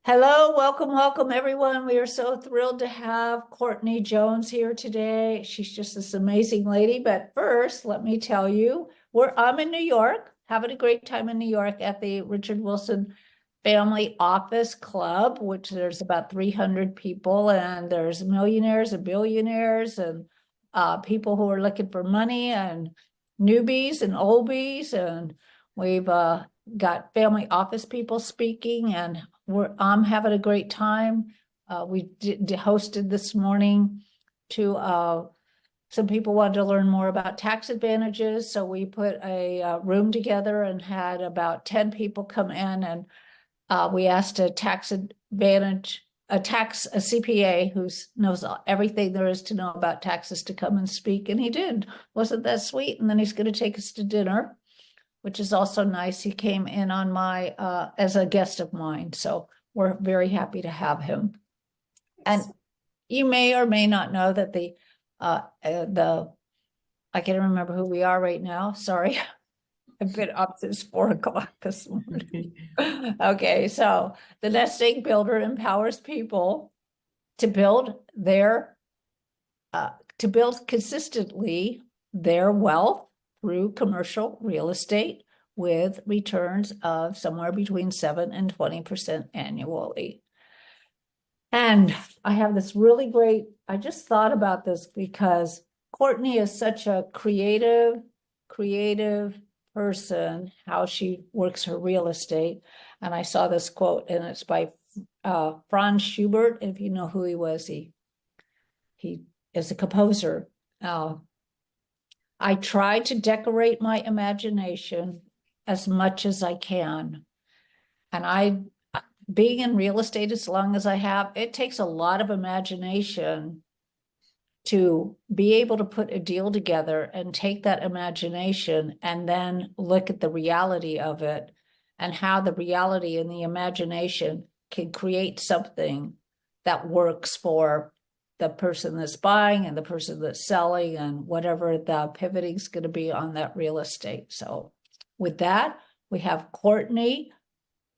Hello, welcome everyone. We are so thrilled to have Cortney Jones here today. She's just this amazing lady. But first, let me tell you, I'm in New York, having a great time in New York at the Richard Wilson Family Office Club, which there's about 300 people, and there's millionaires and billionaires and people who are looking for money and newbies and oldies, and we've got family office people speaking, and I'm having a great time. We hosted this morning to some people wanted to learn more about tax advantages, so we put a room together and had about 10 people come in, and we asked a CPA who knows everything there is to know about taxes to come and speak, and he did. Wasn't that sweet? And then he's going to take us to dinner, which is also nice. He came in on as a guest of mine, so we're very happy to have him. And you may or may not know that I can't remember who we are right now. Sorry, I've been up since 4 o'clock this morning. Okay, so the nest egg builder empowers people to build consistently their wealth through commercial real estate with returns of somewhere between 7 and 20% annually. And I have this really great, I just thought about this because Cortney is such a creative person, how she works her real estate. And I saw this quote, and it's by Franz Schubert. If you know who he was, he is a composer. I try to decorate my imagination as much as I can. And being in real estate as long as I have, it takes a lot of imagination to be able to put a deal together and take that imagination and then look at the reality of it and how the reality and the imagination can create something that works for the person that's buying and the person that's selling and whatever the pivoting is going to be on that real estate. So with that, we have Cortney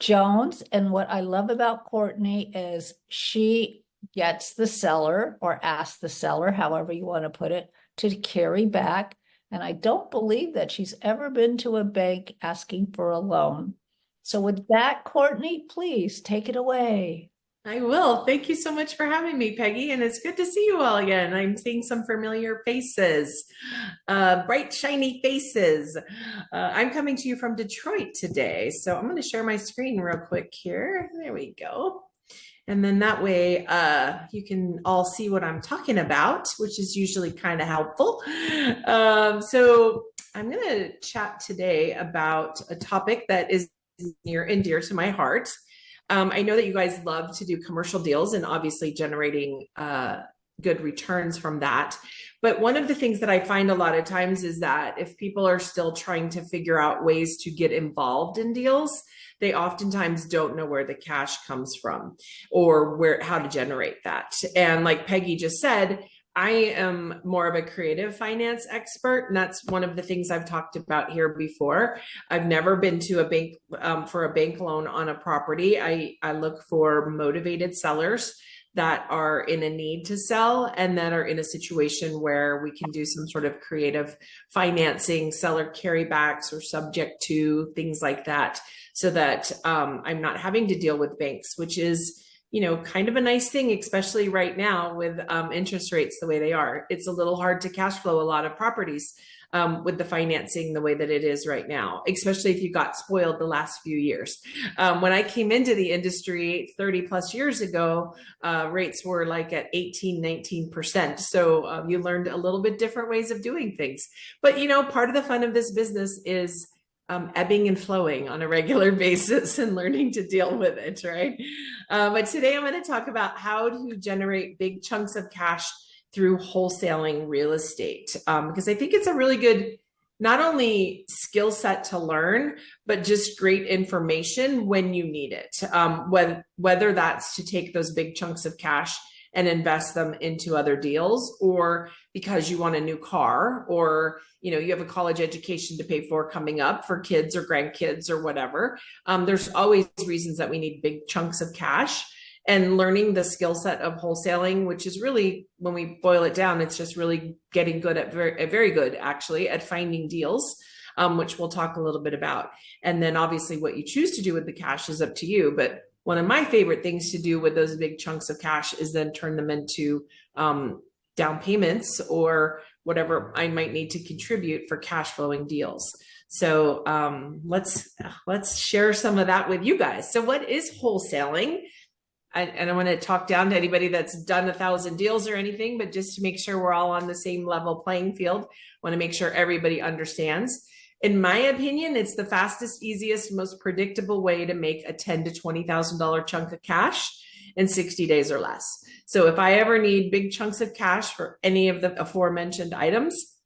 Jones. And what I love about Cortney is she gets the seller, or asks the seller, however you want to put it, to carry back. And I don't believe that she's ever been to a bank asking for a loan. So with that, Cortney, please take it away. I will. Thank you so much for having me, Peggy. And it's good to see you all again. I'm seeing some familiar faces, bright, shiny faces. I'm coming to you from Detroit today. So I'm going to share my screen real quick here. There we go. And then that way you can all see what I'm talking about, which is usually kind of helpful. So I'm going to chat today about a topic that is near and dear to my heart. I know that you guys love to do commercial deals and obviously generating good returns from that. But one of the things that I find a lot of times is that if people are still trying to figure out ways to get involved in deals, they oftentimes don't know where the cash comes from or how to generate that. And like Peggy just said, I am more of a creative finance expert, and that's one of the things I've talked about here before. I've never been to a bank for a bank loan on a property. I look for motivated sellers that are in a need to sell and that are in a situation where we can do some sort of creative financing, seller carrybacks or subject to things like that, so that I'm not having to deal with banks, which is kind of a nice thing, especially right now with interest rates the way they are. It's a little hard to cash flow a lot of properties with the financing the way that it is right now, especially if you got spoiled the last few years. When I came into the industry 30 plus years ago, rates were like at 18, 19%. So you learned a little bit different ways of doing things. But, part of the fun of this business is ebbing and flowing on a regular basis and learning to deal with it, right? But today I'm going to talk about how to generate big chunks of cash through wholesaling real estate, because I think it's a really good, not only skill set to learn, but just great information when you need it, whether that's to take those big chunks of cash and invest them into other deals, or because you want a new car, or you have a college education to pay for coming up for kids or grandkids or whatever. There's always reasons that we need big chunks of cash. And learning the skill set of wholesaling, which is really, when we boil it down, it's just really getting good at very good actually at finding deals, which we'll talk a little bit about. And then obviously what you choose to do with the cash is up to you. But one of my favorite things to do with those big chunks of cash is then turn them into down payments or whatever I might need to contribute for cash flowing deals. So let's share some of that with you guys. So what is wholesaling? And I want to talk down to anybody that's done 1,000 deals or anything, but just to make sure we're all on the same level playing field, want to make sure everybody understands. In my opinion, it's the fastest, easiest, most predictable way to make a $10,000 to $20,000 chunk of cash in 60 days or less. So if I ever need big chunks of cash for any of the aforementioned items,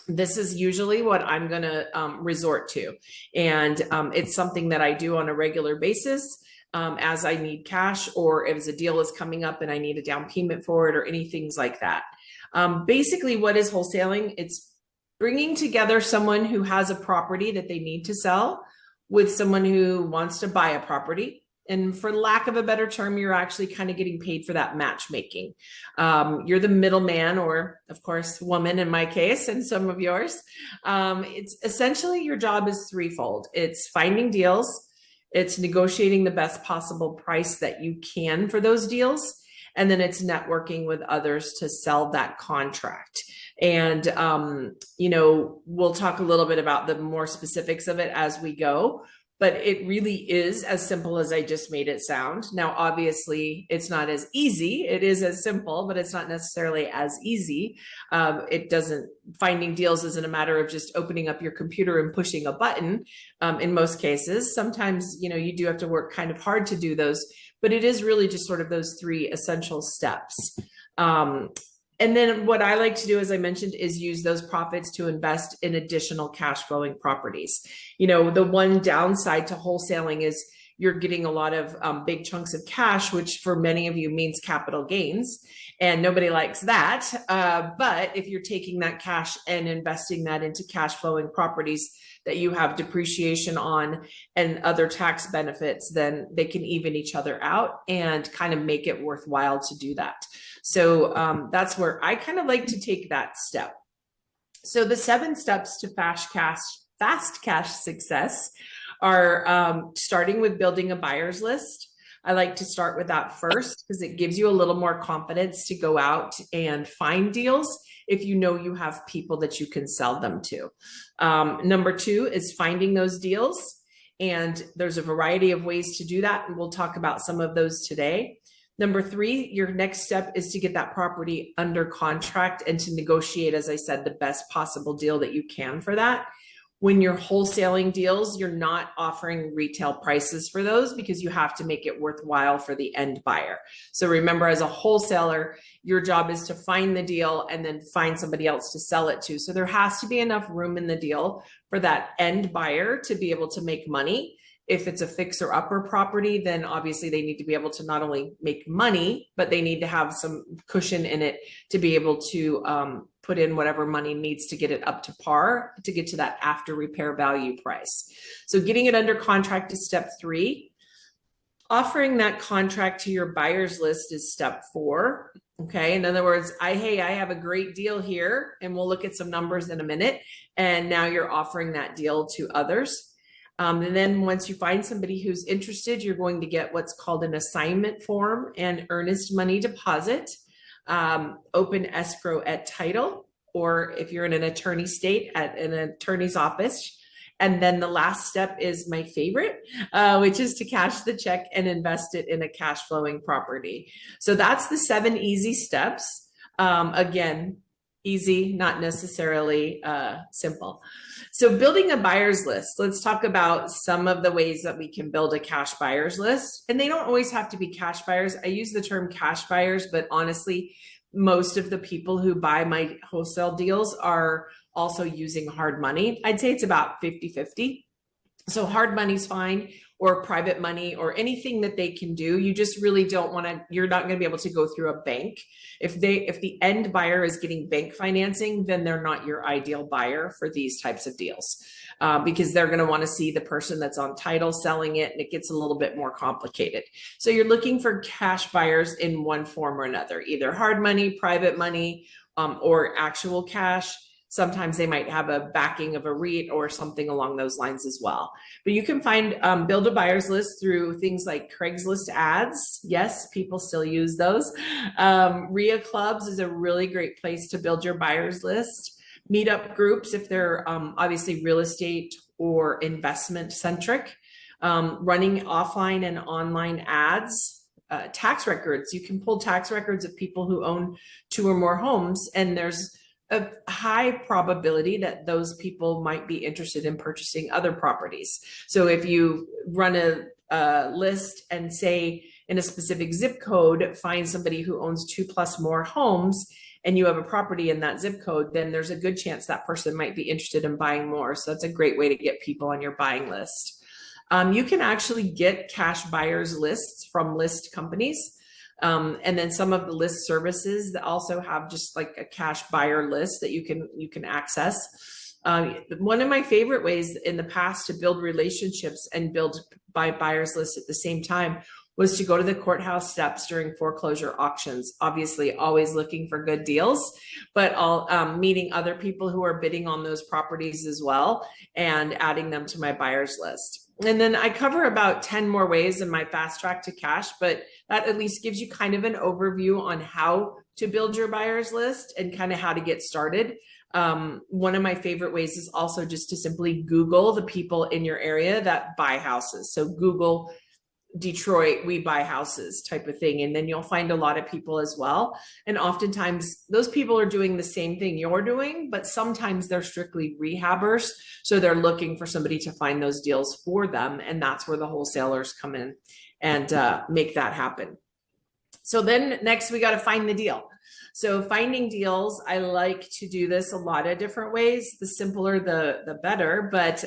this is usually what I'm going to resort to. And it's something that I do on a regular basis. As I need cash, or if a deal is coming up and I need a down payment for it, or any things like that. Basically, what is wholesaling? It's bringing together someone who has a property that they need to sell with someone who wants to buy a property. And for lack of a better term, you're actually kind of getting paid for that matchmaking. You're the middleman, or of course, woman in my case, and some of yours. It's essentially, your job is threefold. It's finding deals. It's negotiating the best possible price that you can for those deals. And then it's networking with others to sell that contract. And, we'll talk a little bit about the more specifics of it as we go. But it really is as simple as I just made it sound. Now, obviously, it's not as easy. It is as simple, but it's not necessarily as easy. Finding deals isn't a matter of just opening up your computer and pushing a button in most cases. Sometimes, you do have to work kind of hard to do those, but it is really just sort of those three essential steps. And then what I like to do, as I mentioned, is use those profits to invest in additional cash flowing properties. The one downside to wholesaling is you're getting a lot of big chunks of cash, which for many of you means capital gains, and nobody likes that. But if you're taking that cash and investing that into cash flowing properties that you have depreciation on and other tax benefits, then they can even each other out and kind of make it worthwhile to do that. So that's where I kind of like to take that step. So the 7 steps to fast cash success are starting with building a buyer's list. I like to start with that first because it gives you a little more confidence to go out and find deals if you know you have people that you can sell them to. Number 2 is finding those deals. And there's a variety of ways to do that. And we'll talk about some of those today. Number 3, your next step is to get that property under contract and to negotiate, as I said, the best possible deal that you can for that. When you're wholesaling deals, you're not offering retail prices for those because you have to make it worthwhile for the end buyer. So remember, as a wholesaler, your job is to find the deal and then find somebody else to sell it to. So there has to be enough room in the deal for that end buyer to be able to make money. If it's a fixer upper property, then obviously they need to be able to not only make money, but they need to have some cushion in it to be able to put in whatever money needs to get it up to par to get to that after repair value price. So getting it under contract is step 3. Offering that contract to your buyer's list is step 4. Okay. In other words, I have a great deal here, and we'll look at some numbers in a minute. And now you're offering that deal to others. And then once you find somebody who's interested, you're going to get what's called an assignment form and earnest money deposit, open escrow at title, or if you're in an attorney state, at an attorney's office. And then the last step is my favorite, which is to cash the check and invest it in a cash flowing property. So that's the 7 easy steps. Again, easy, not necessarily simple. So building a buyer's list, let's talk about some of the ways that we can build a cash buyer's list. And they don't always have to be cash buyers. I use the term cash buyers, but honestly, most of the people who buy my wholesale deals are also using hard money. I'd say it's about 50-50. So hard money's fine, or private money, or anything that they can do. You just really don't want to, you're not going to be able to go through a bank. If the end buyer is getting bank financing, then they're not your ideal buyer for these types of deals. Because they're going to want to see the person that's on title selling it, and it gets a little bit more complicated. So you're looking for cash buyers in one form or another, either hard money, private money, or actual cash. Sometimes they might have a backing of a REIT or something along those lines as well. But you can find build a buyer's list through things like Craigslist ads. Yes, people still use those. RIA clubs is a really great place to build your buyer's list. Meetup groups, if they're obviously real estate or investment centric. Running offline and online ads. Tax records. You can pull tax records of people who own 2 or more homes, and there's a high probability that those people might be interested in purchasing other properties. So if you run a list and say in a specific zip code, find somebody who owns 2+ more homes, and you have a property in that zip code, then there's a good chance that person might be interested in buying more. So that's a great way to get people on your buying list. You can actually get cash buyers lists from list companies. And then some of the list services that also have just like a cash buyer list that you can access. One of my favorite ways in the past to build relationships and build buyers lists at the same time was to go to the courthouse steps during foreclosure auctions. Obviously, always looking for good deals, but meeting other people who are bidding on those properties as well and adding them to my buyers list. And then I cover about 10 more ways in my fast track to cash, but that at least gives you kind of an overview on how to build your buyer's list and kind of how to get started. One of my favorite ways is also just to simply Google the people in your area that buy houses. So Google Detroit, we buy houses type of thing. And then you'll find a lot of people as well. And oftentimes those people are doing the same thing you're doing, but sometimes they're strictly rehabbers. So they're looking for somebody to find those deals for them. And that's where the wholesalers come in and make that happen. So then next we got to find the deal. So finding deals, I like to do this a lot of different ways. The simpler, the better. But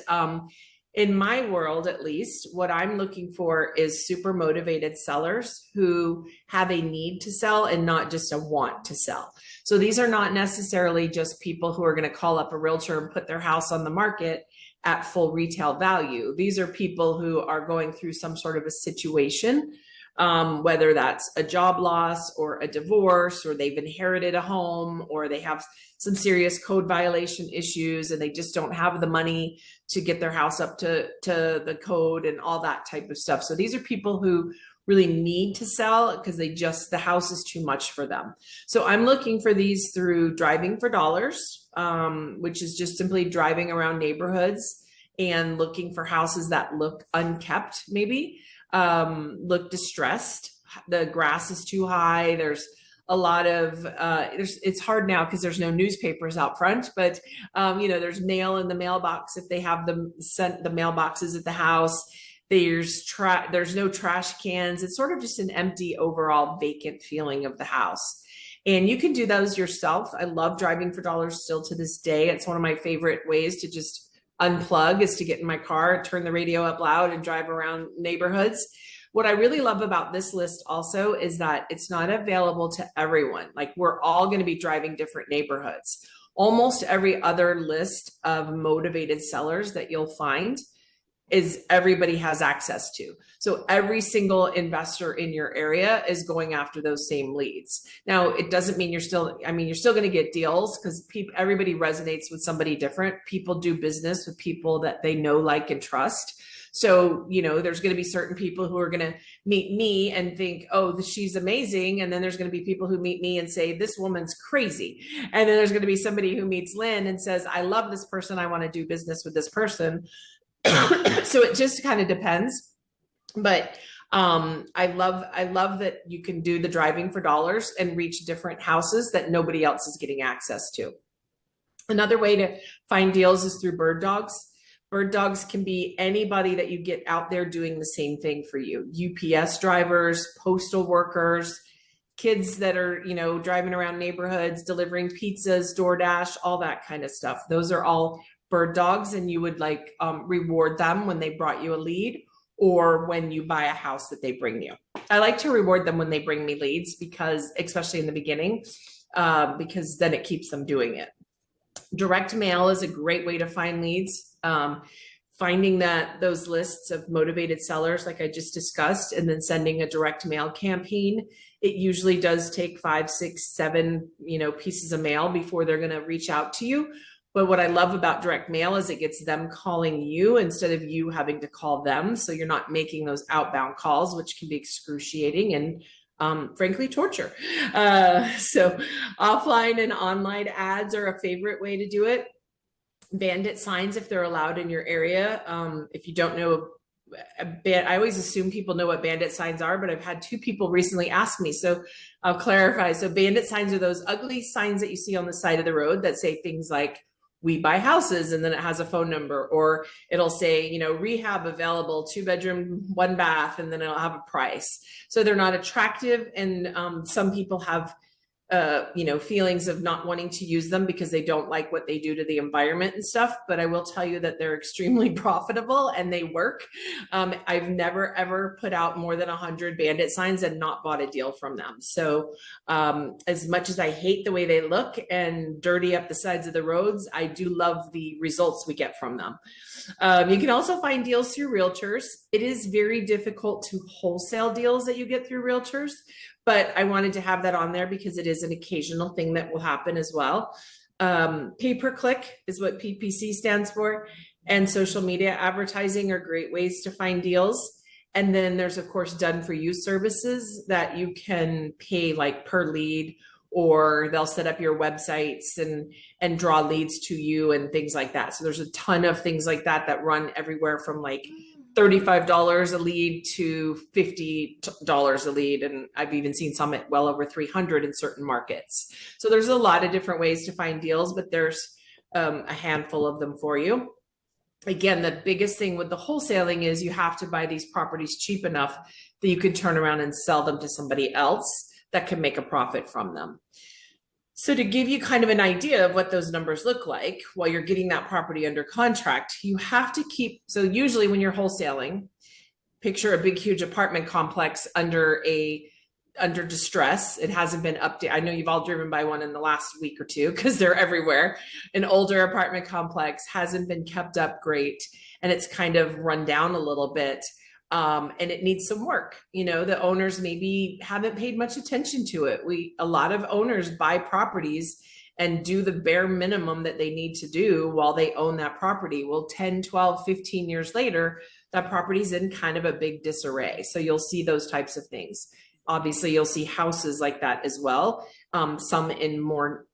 in my world, at least, what I'm looking for is super motivated sellers who have a need to sell and not just a want to sell. So these are not necessarily just people who are going to call up a realtor and put their house on the market at full retail value. These are people who are going through some sort of a situation, whether that's a job loss or a divorce, or they've inherited a home, or they have some serious code violation issues and they just don't have the money to get their house up to the code and all that type of stuff. So these are people who really need to sell because the house is too much for them. So I'm looking for these through driving for dollars, which is just simply driving around neighborhoods and looking for houses that look unkept, maybe look distressed. The grass is too high. There's a lot of it's hard now because there's no newspapers out front, but there's mail in the mailbox if they have them sent the mailboxes at the house. There's no trash cans. It's sort of just an empty, overall vacant feeling of the house. And you can do those yourself. I love driving for dollars still to this day. It's one of my favorite ways to just unplug, is to get in my car, turn the radio up loud, and drive around neighborhoods. What I really love about this list also is that it's not available to everyone. Like, we're all going to be driving different neighborhoods. Almost every other list of motivated sellers that you'll find is everybody has access to. So every single investor in your area is going after those same leads. Now, it doesn't mean you're still going to get deals, because everybody resonates with somebody different. People do business with people that they know, like, and trust. So, there's going to be certain people who are going to meet me and think, oh, she's amazing. And then there's going to be people who meet me and say, this woman's crazy. And then there's going to be somebody who meets Lynn and says, I love this person. I want to do business with this person. So it just kind of depends. But I love that you can do the driving for dollars and reach different houses that nobody else is getting access to. Another way to find deals is through bird dogs. Bird dogs can be anybody that you get out there doing the same thing for you. UPS drivers, postal workers, kids that are, driving around neighborhoods, delivering pizzas, DoorDash, all that kind of stuff. Those are all bird dogs and you would like reward them when they brought you a lead, or when you buy a house that they bring you. I like to reward them when they bring me leads, because especially in the beginning, because then it keeps them doing it. Direct mail is a great way to find leads. Finding those lists of motivated sellers, like I just discussed, and then sending a direct mail campaign. It usually does take 5, 6, 7, pieces of mail before they're going to reach out to you. But what I love about direct mail is it gets them calling you instead of you having to call them. So you're not making those outbound calls, which can be excruciating and frankly, torture. So offline and online ads are a favorite way to do it. Bandit signs, if they're allowed in your area. If you don't know, I always assume people know what bandit signs are, but I've had 2 people recently ask me, so I'll clarify. So bandit signs are those ugly signs that you see on the side of the road that say things like, "We buy houses," and then it has a phone number, or it'll say, rehab available, 2-bedroom, 1 bath, and then it'll have a price. So they're not attractive. And some people have feelings of not wanting to use them because they don't like what they do to the environment and stuff. But I will tell you that they're extremely profitable and they work. I've never, ever put out more than 100 bandit signs and not bought a deal from them. So as much as I hate the way they look and dirty up the sides of the roads, I do love the results we get from them. You can also find deals through realtors. It is very difficult to wholesale deals that you get through realtors, but I wanted to have that on there because it is an occasional thing that will happen as well. Pay-per-click is what PPC stands for, and social media advertising are great ways to find deals. And then there's, of course, done-for-you services that you can pay like per lead, or they'll set up your websites and draw leads to you and things like that. So there's a ton of things like that that run everywhere from like $35 a lead to $50 a lead. And I've even seen some at well over 300 in certain markets. So there's a lot of different ways to find deals, but there's a handful of them for you. Again, the biggest thing with the wholesaling is you have to buy these properties cheap enough that you can turn around and sell them to somebody else that can make a profit from them. So to give you kind of an idea of what those numbers look like while you're getting that property under contract, you have to keep, so usually when you're wholesaling, picture a big, huge apartment complex under distress. It hasn't been updated. I know you've all driven by one in the last week or two because they're everywhere. An older apartment complex hasn't been kept up great, and it's kind of run down a little bit. And it needs some work. The owners maybe haven't paid much attention to it. A lot of owners buy properties and do the bare minimum that they need to do while they own that property. Well, 10, 12, 15 years later, that property's in kind of a big disarray. So you'll see those types of things. Obviously, you'll see houses like that as well. Some in more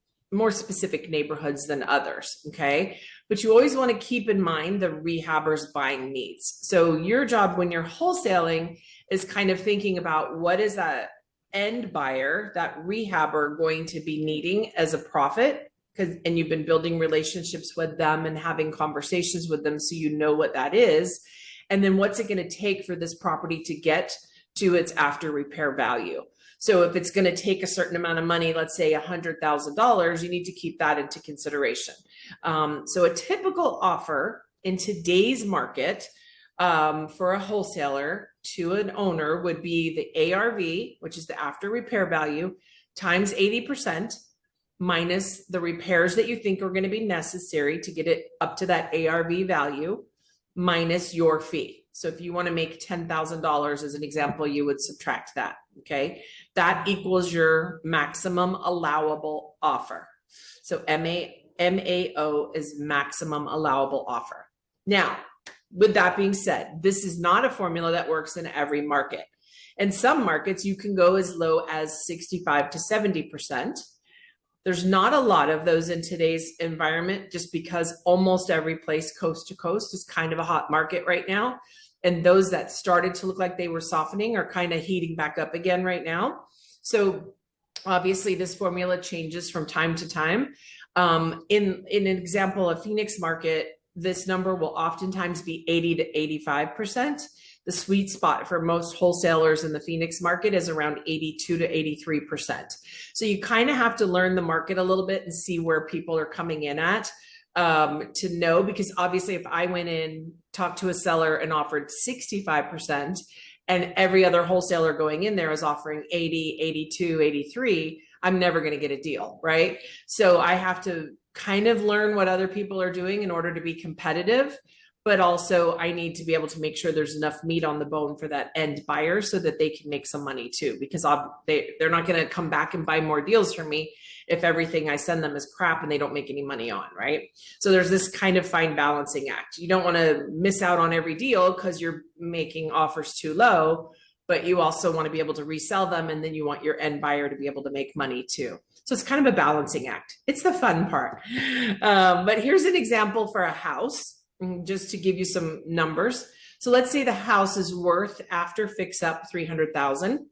specific neighborhoods than others, okay? But you always want to keep in mind the rehabber's buying needs. So your job when you're wholesaling is kind of thinking about what is that end buyer, that rehabber, going to be needing as a profit, and you've been building relationships with them and having conversations with them so you know what that is. And then what's it going to take for this property to get to its after repair value? So if it's going to take a certain amount of money, let's say $100,000, you need to keep that into consideration. So a typical offer in today's market for a wholesaler to an owner would be the ARV, which is the after repair value, times 80% minus the repairs that you think are going to be necessary to get it up to that ARV value, minus your fee. So if you want to make $10,000 as an example, you would subtract that. Okay. That equals your maximum allowable offer. So MAO is maximum allowable offer. Now, with that being said, this is not a formula that works in every market. In some markets, you can go as low as 65 to 70%. There's not a lot of those in today's environment, just because almost every place coast to coast is kind of a hot market right now. And those that started to look like they were softening are kind of heating back up again right now. So obviously this formula changes from time to time. In an example, a Phoenix market, this number will oftentimes be 80 to 85%. The sweet spot for most wholesalers in the Phoenix market is around 82 to 83%. So you kind of have to learn the market a little bit and see where people are coming in at. to know, because obviously if I went in, talked to a seller and offered 65%, and every other wholesaler going in there is offering 80, 82, 83, I'm never going to get a deal, right? So I have to kind of learn what other people are doing in order to be competitive. But also I need to be able to make sure there's enough meat on the bone for that end buyer so that they can make some money too, because they're not going to come back and buy more deals from me if everything I send them is crap and they don't make any money on, right? So there's this kind of fine balancing act. You don't want to miss out on every deal because you're making offers too low, but you also want to be able to resell them, and then you want your end buyer to be able to make money too. So it's kind of a balancing act. It's the fun part. But here's an example for a house, just to give you some numbers. So let's say the house is worth, after fix up, 300,000.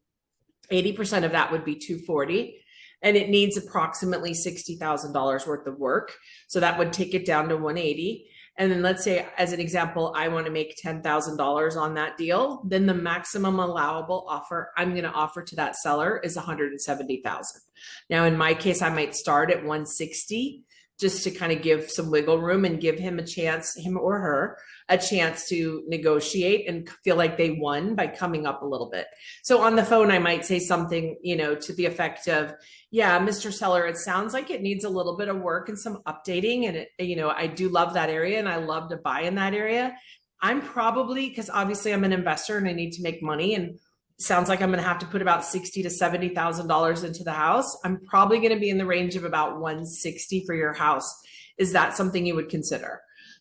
80% of that would be 240, and it needs approximately $60,000 worth of work. So that would take it down to 180. And then let's say, as an example, I want to make $10,000 on that deal. Then the maximum allowable offer I'm going to offer to that seller is 170,000. Now, in my case, I might start at 160, just to kind of give some wiggle room and give him a chance, him or her, a chance to negotiate and feel like they won by coming up a little bit. So on the phone, I might say something, to the effect of, yeah, Mr. Seller, it sounds like it needs a little bit of work and some updating. And I do love that area and I love to buy in that area. I'm probably, because obviously I'm an investor and I need to make money, and sounds like I'm going to have to put about $60,000 to $70,000 into the house. I'm probably going to be in the range of about 160 for your house. Is that something you would consider?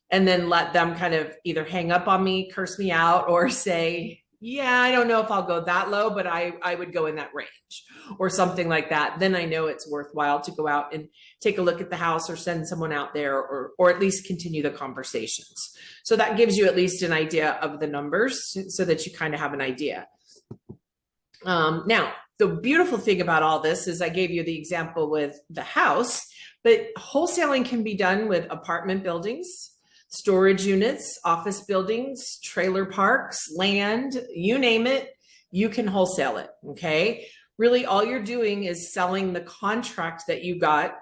And then let them kind of either hang up on me, curse me out, or say, yeah, I don't know if I'll go that low, but I would go in that range or something like that. Then I know it's worthwhile to go out and take a look at the house or send someone out there, or at least continue the conversations. So that gives you at least an idea of the numbers so that you kind of have an idea. Now, the beautiful thing about all this is I gave you the example with the house, but wholesaling can be done with apartment buildings, storage units, office buildings, trailer parks, land, you name it, you can wholesale it, okay? Really, all you're doing is selling the contract that you got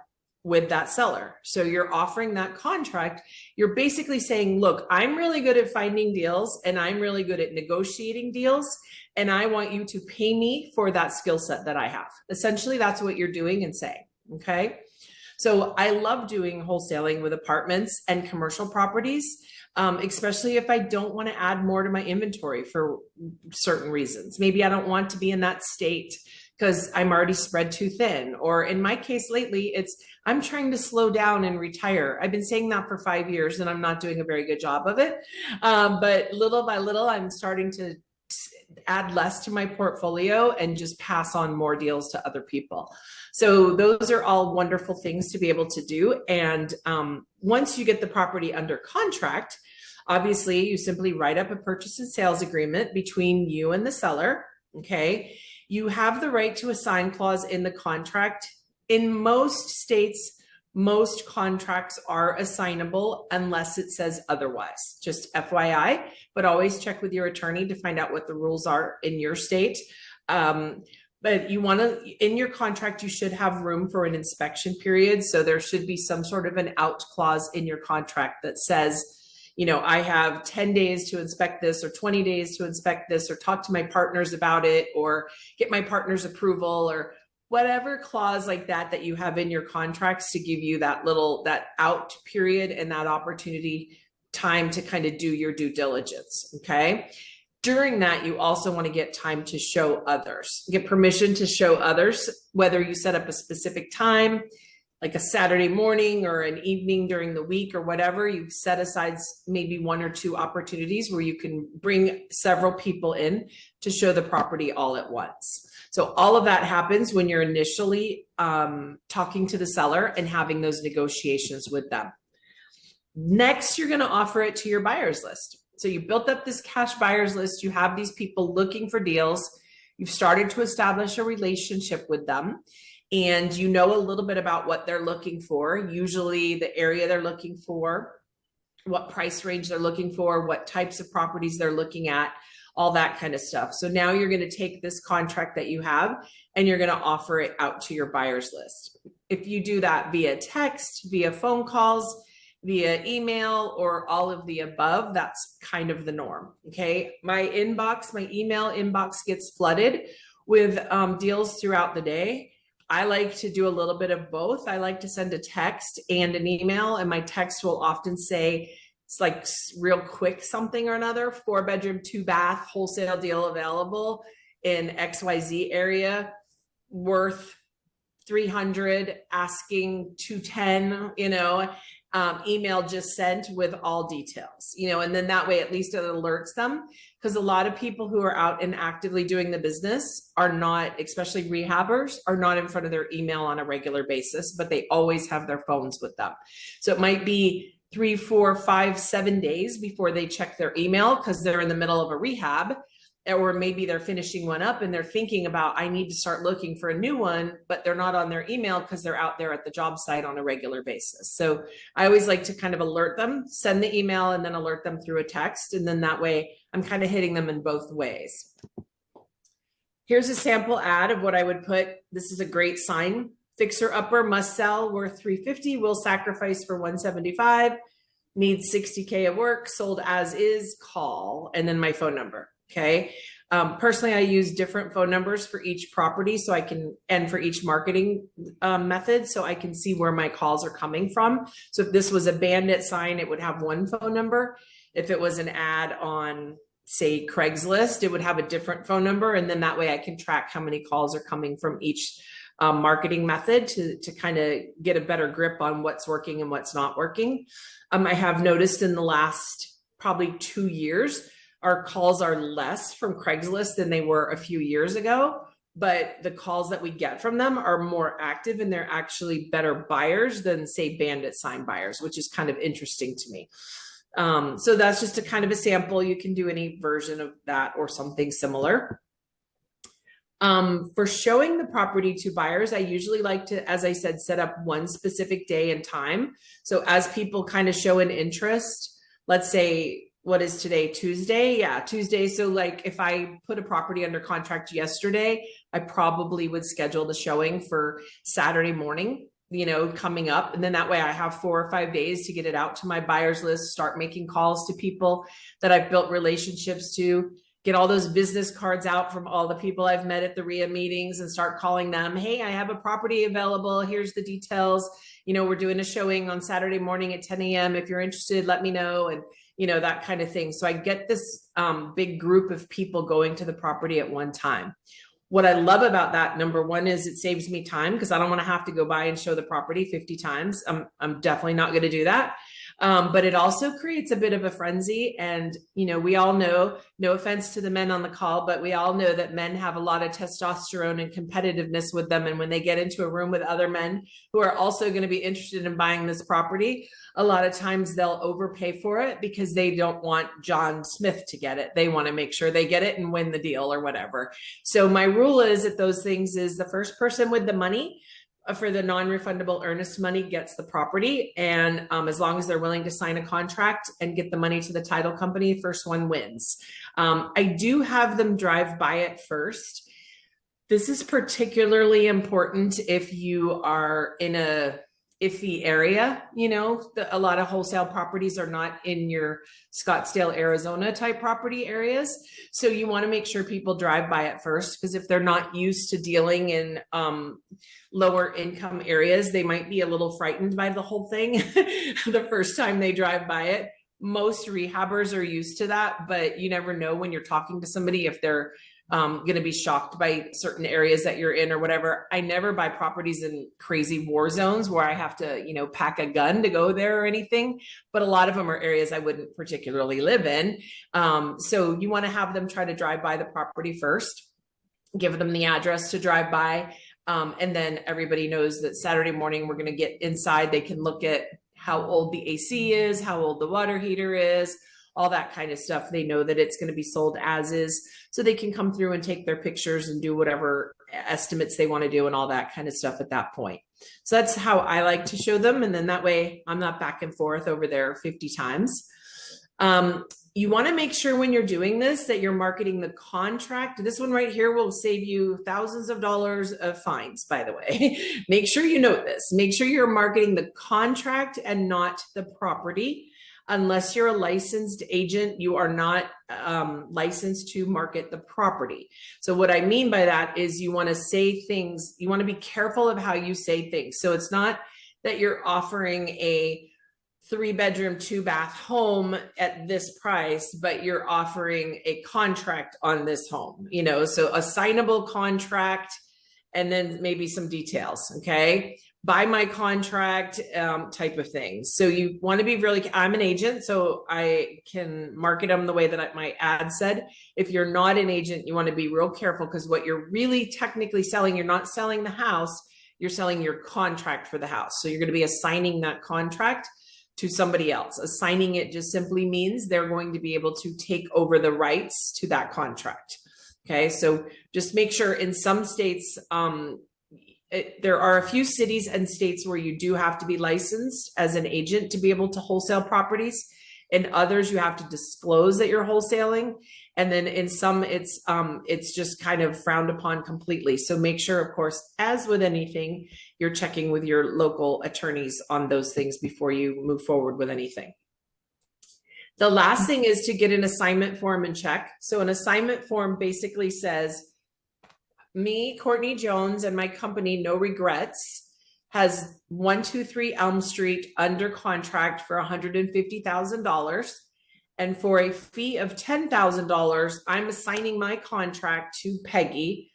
with that seller. So you're offering that contract. You're basically saying, look, I'm really good at finding deals and I'm really good at negotiating deals, and I want you to pay me for that skill set that I have. Essentially, that's what you're doing and saying, okay? So I love doing wholesaling with apartments and commercial properties, especially if I don't want to add more to my inventory for certain reasons. Maybe I don't want to be in that state because I'm already spread too thin. Or in my case lately, I'm trying to slow down and retire. I've been saying that for 5 years and I'm not doing a very good job of it. But little by little, I'm starting to add less to my portfolio and just pass on more deals to other people. So those are all wonderful things to be able to do. And once you get the property under contract, obviously you simply write up a purchase and sales agreement between you and the seller. Okay. You have the right to assign clause in the contract. In most states, most contracts are assignable unless it says otherwise. Just FYI, but always check with your attorney to find out what the rules are in your state. But you want to, in your contract, you should have room for an inspection period. So there should be some sort of an out clause in your contract that says, I have 10 days to inspect this, or 20 days to inspect this, or talk to my partners about it, or get my partner's approval, or whatever clause like that you have in your contracts to give you that out period and that opportunity time to kind of do your due diligence. Okay. During that, you also want to get time to show others, get permission to show others, whether you set up a specific time, like a Saturday morning or an evening during the week or whatever. You set aside maybe 1 or 2 opportunities where you can bring several people in to show the property all at once. So all of that happens when you're initially talking to the seller and having those negotiations with them. Next, you're going to offer it to your buyers list. So you built up this cash buyers list. You have these people looking for deals. You've started to establish a relationship with them, and you know a little bit about what they're looking for, usually the area they're looking for, what price range they're looking for, what types of properties they're looking at, all that kind of stuff. So now you're going to take this contract that you have and you're going to offer it out to your buyers list. If you do that via text, via phone calls, via email or all of the above, that's kind of the norm. Okay. My email inbox gets flooded with deals throughout the day. I like to do a little bit of both. I like to send a text and an email, and my text will often say, it's like real quick something or another, 4-bedroom, 2-bath, wholesale deal available in XYZ area, worth 300, asking 210, email just sent with all details, and then that way at least it alerts them, because a lot of people who are out and actively doing the business are not, especially rehabbers, are not in front of their email on a regular basis, but they always have their phones with them. So it might be 3, 4, 5, 7 days before they check their email because they're in the middle of a rehab, or maybe they're finishing one up and they're thinking about, I need to start looking for a new one, but they're not on their email because they're out there at the job site on a regular basis. So I always like to kind of alert them, send the email, and then alert them through a text. And then that way I'm kind of hitting them in both ways. Here's a sample ad of what I would put. This is a great sign. Fixer upper, must sell, worth 350, will sacrifice for 175, needs 60K of work, sold as is, call, and then my phone number. Okay. Personally, I use different phone numbers for each property so I can, and for each marketing method, so I can see where my calls are coming from. So if this was a bandit sign, it would have one phone number. If it was an ad on, say, Craigslist, it would have a different phone number. And then that way I can track how many calls are coming from each marketing method to kind of get a better grip on what's working and what's not working. I have noticed in the last probably 2 years, our calls are less from Craigslist than they were a few years ago, but the calls that we get from them are more active and they're actually better buyers than, say, bandit sign buyers, which is kind of interesting to me. So that's just a kind of a sample. You can do any version of that or something similar. For showing the property to buyers, I usually like to, as I said, set up one specific day and time. So as people kind of show an interest, let's say, what is today? Tuesday? Yeah, Tuesday. So like if I put a property under contract yesterday, I probably would schedule the showing for Saturday morning, coming up. And then that way I have 4 or 5 days to get it out to my buyers list, start making calls to people that I've built relationships to, get all those business cards out from all the people I've met at the RIA meetings and start calling them. Hey, I have a property available. Here's the details. We're doing a showing on Saturday morning at 10 a.m. If you're interested, let me know. And that kind of thing. So I get this big group of people going to the property at one time. What I love about that, number one, is it saves me time because I don't want to have to go by and show the property 50 times. I'm definitely not going to do that. But it also creates a bit of a frenzy. And, we all know, no offense to the men on the call, but we all know that men have a lot of testosterone and competitiveness with them. And when they get into a room with other men who are also going to be interested in buying this property, a lot of times they'll overpay for it because they don't want John Smith to get it. They want to make sure they get it and win the deal or whatever. So my rule is at those things is the first person with the money for the non-refundable earnest money gets the property. And as long as they're willing to sign a contract and get the money to the title company, first one wins. I do have them drive by it first. This is particularly important if you are in a iffy area. A lot of wholesale properties are not in your Scottsdale, Arizona type property areas. So you want to make sure people drive by it first, because if they're not used to dealing in lower income areas, they might be a little frightened by the whole thing the first time they drive by it. Most rehabbers are used to that, but you never know when you're talking to somebody if they're going to be shocked by certain areas that you're in or whatever. I never buy properties in crazy war zones where I have to, pack a gun to go there or anything, but a lot of them are areas I wouldn't particularly live in. So you want to have them try to drive by the property first, give them the address to drive by. And then everybody knows that Saturday morning, we're going to get inside. They can look at how old the AC is, how old the water heater is, all that kind of stuff. They know that it's going to be sold as is, so they can come through and take their pictures and do whatever estimates they want to do and all that kind of stuff at that point. So that's how I like to show them. And then that way I'm not back and forth over there 50 times. you want to make sure when you're doing this that you're marketing the contract. This one right here will save you thousands of dollars of fines, by the way. Make sure you note this. Make sure you're marketing the contract and not the property. Unless you're a licensed agent, you are not licensed to market the property. So what I mean by that is you want to say things, you want to be careful of how you say things. So it's not that you're offering a 3-bedroom, 2-bath home at this price, but you're offering a contract on this home, you know, so a signable contract and then maybe some details. Okay. Buy my contract type of thing. So you want to be really, I'm an agent, so I can market them the way that my ad said. If you're not an agent, you want to be real careful, because what you're really technically selling, you're not selling the house, you're selling your contract for the house. So you're going to be assigning that contract to somebody else. Assigning it just simply means they're going to be able to take over the rights to that contract. Okay, so just make sure in some states, there are a few cities and states where you do have to be licensed as an agent to be able to wholesale properties. In others, you have to disclose that you're wholesaling. And then in some, it's just kind of frowned upon completely. So make sure, of course, as with anything, you're checking with your local attorneys on those things before you move forward with anything. The last thing is to get an assignment form and check. So an assignment form basically says, me, Cortney Jones, and my company, No Regrets, has 123 Elm Street under contract for $150,000. And for a fee of $10,000, I'm assigning my contract to Peggy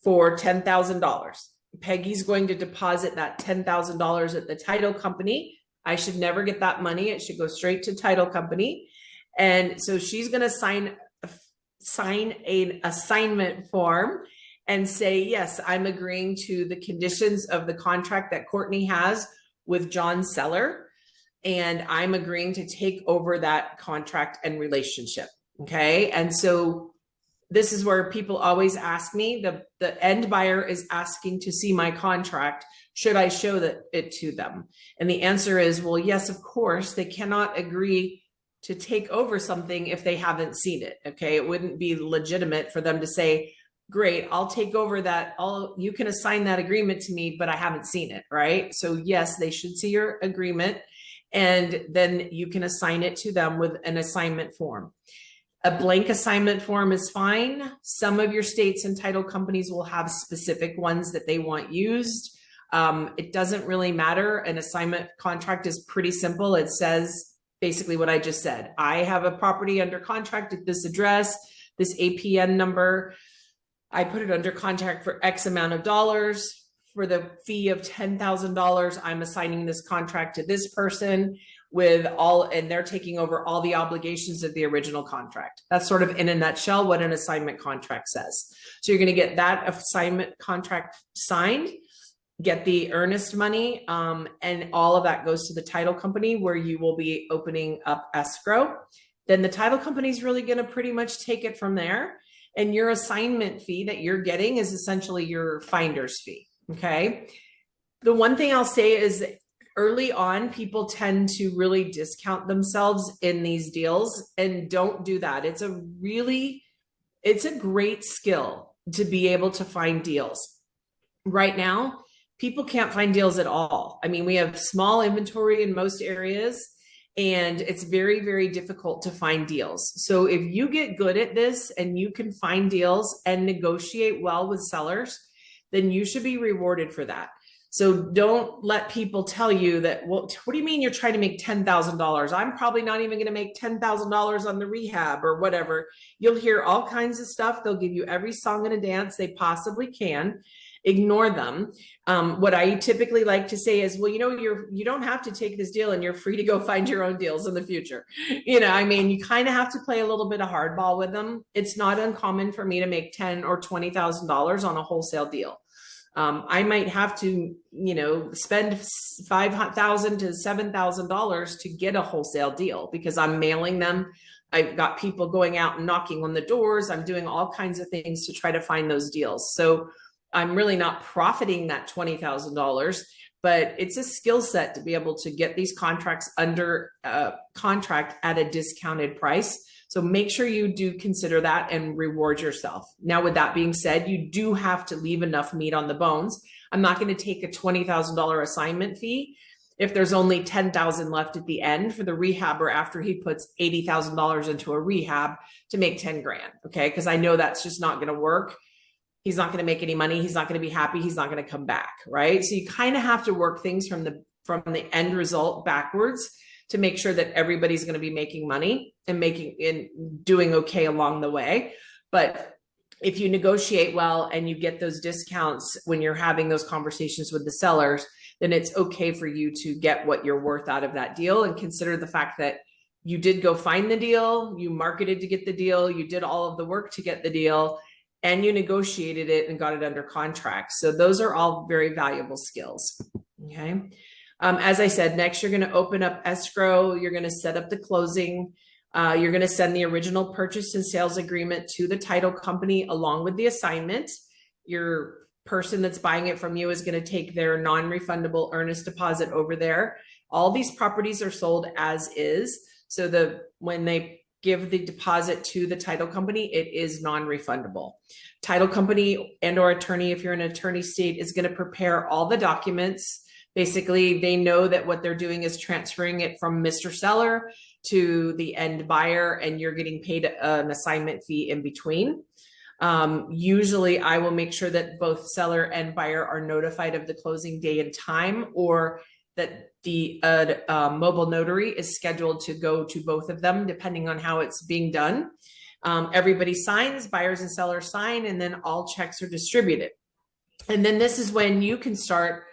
for $10,000. Peggy's going to deposit that $10,000 at the title company. I should never get that money. It should go straight to title company. And so she's going to sign an assignment form and say, yes, I'm agreeing to the conditions of the contract that Cortney has with John Seller, and I'm agreeing to take over that contract and relationship. Okay. And so this is where people always ask me, the end buyer is asking to see my contract. Should I show it to them? And the answer is, well, yes, of course. They cannot agree to take over something if they haven't seen it. Okay. It wouldn't be legitimate for them to say, great, I'll take over that. You can assign that agreement to me, but I haven't seen it. Right. So yes, they should see your agreement, and then you can assign it to them with an assignment form. A blank assignment form is fine. Some of your states and title companies will have specific ones that they want used. It doesn't really matter. An assignment contract is pretty simple. It says basically what I just said. I have a property under contract at this address, this APN number. I put it under contract for X amount of dollars. For the fee of $10,000, I'm assigning this contract to this person and they're taking over all the obligations of the original contract. That's sort of in a nutshell what an assignment contract says. So you're going to get that assignment contract signed, get the earnest money, and all of that goes to the title company, where you will be opening up escrow. Then the title company is really going to pretty much take it from there. And your assignment fee that you're getting is essentially your finder's fee. Okay. The one thing I'll say is early on, people tend to really discount themselves in these deals, and don't do that. It's a great skill to be able to find deals. Right now, people can't find deals at all. I mean, we have small inventory in most areas, and it's very, very difficult to find deals. So if you get good at this and you can find deals and negotiate well with sellers, then you should be rewarded for that. So don't let people tell you that, well, what do you mean you're trying to make $10,000? I'm probably not even going to make $10,000 on the rehab or whatever. You'll hear all kinds of stuff. They'll give you every song and a dance they possibly can. Ignore them. What I typically like to say is, well, you don't have to take this deal, and you're free to go find your own deals in the future. I mean, you kind of have to play a little bit of hardball with them. It's not uncommon for me to make $10,000 or $20,000 on a wholesale deal. I might have to, spend $5,000 to $7,000 to get a wholesale deal, because I'm mailing them. I've got people going out and knocking on the doors. I'm doing all kinds of things to try to find those deals. So I'm really not profiting that $20,000, but it's a skill set to be able to get these contracts under contract at a discounted price, So make sure you do consider that and reward yourself. Now, with that being said, you do have to leave enough meat on the bones. I'm not going to take a $20,000 assignment fee if there's only 10,000 left at the end for the rehabber after he puts $80,000 into a rehab to make 10 grand. Okay. Cause I know that's just not going to work. He's not going to make any money. He's not going to be happy. He's not going to come back. Right. So you kind of have to work things from the end result backwards to make sure that everybody's going to be making money and doing okay along the way. But if you negotiate well and you get those discounts when you're having those conversations with the sellers, then it's okay for you to get what you're worth out of that deal, and consider the fact that you did go find the deal, you marketed to get the deal, you did all of the work to get the deal, and you negotiated it and got it under contract. So those are all very valuable skills. Okay. As I said, next you're going to open up escrow. You're going to set up the closing. You're going to send the original purchase and sales agreement to the title company along with the assignment. Your person that's buying it from you is going to take their non-refundable earnest deposit over there. All these properties are sold as is. So when they give the deposit to the title company, it is non-refundable. Title company and or attorney, if you're an attorney state, is going to prepare all the documents. Basically, they know that what they're doing is transferring it from Mr. Seller to the end buyer, and you're getting paid an assignment fee in between. Usually I will make sure that both seller and buyer are notified of the closing day and time, or that the mobile notary is scheduled to go to both of them, depending on how it's being done. Everybody signs, buyers and sellers sign, and then all checks are distributed. And then this is when you can start